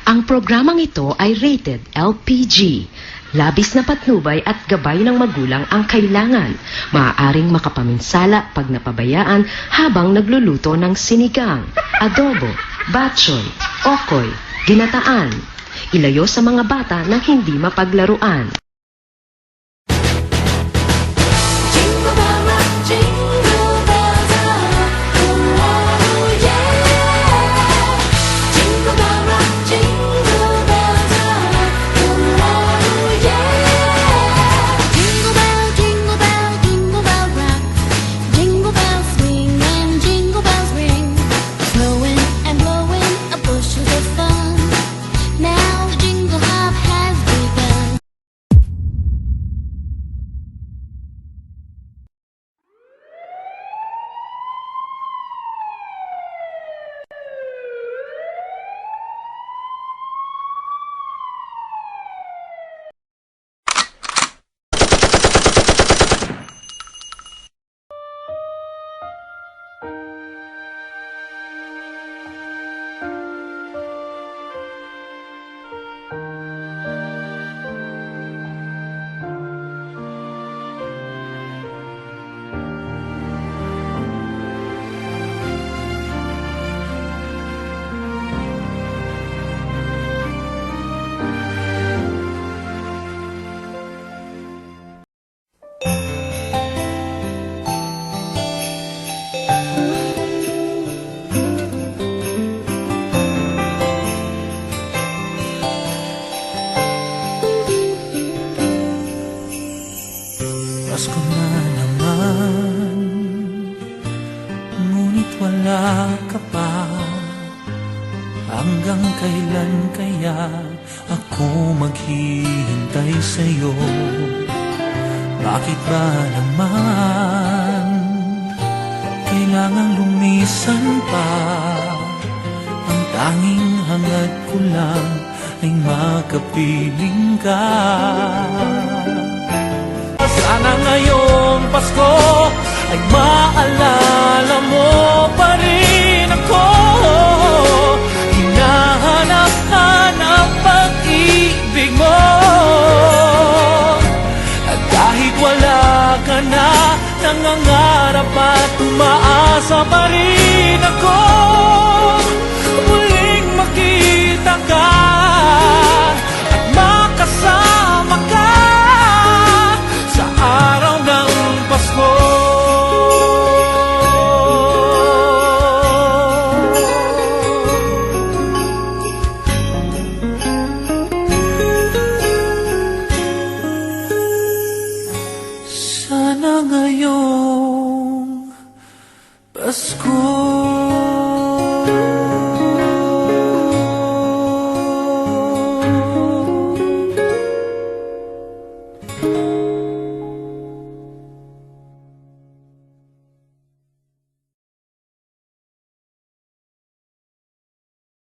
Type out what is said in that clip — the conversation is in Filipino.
Ang programang ito ay rated LPG. Labis na patnubay at gabay ng magulang ang kailangan. Maaaring makapaminsala pag napabayaan habang nagluluto ng sinigang, adobo, batchoy, okoy, ginataan. Ilayo sa mga bata na hindi mapaglaruan. Jingle bell rock, jingle bells rock, oh yeah. Jingle bell rock, jingle bells rock, oh yeah. Jingle bell, jingle bell, jingle bell rock. Jingle bells swing and jingle bells ring. Snowing and blowing a bushel of fun. Now the jingle hop has begun. Pasko na naman, ngunit wala ka pa. Hanggang kailan kaya ako maghihintay sa'yo? Bakit ba naman kailangang lumisan pa? Ang tanging hangad ko lang ay makapiling ka. Sana ngayong Pasko ay maalala mo pa rin ako. Hinahanap-hanap pag-ibig mo. At kahit wala ka na, nangangarap at umaasa pa rin ako. Muling makita ka at makasama ka sa araw ng Pasko. Sana ngayong Pasko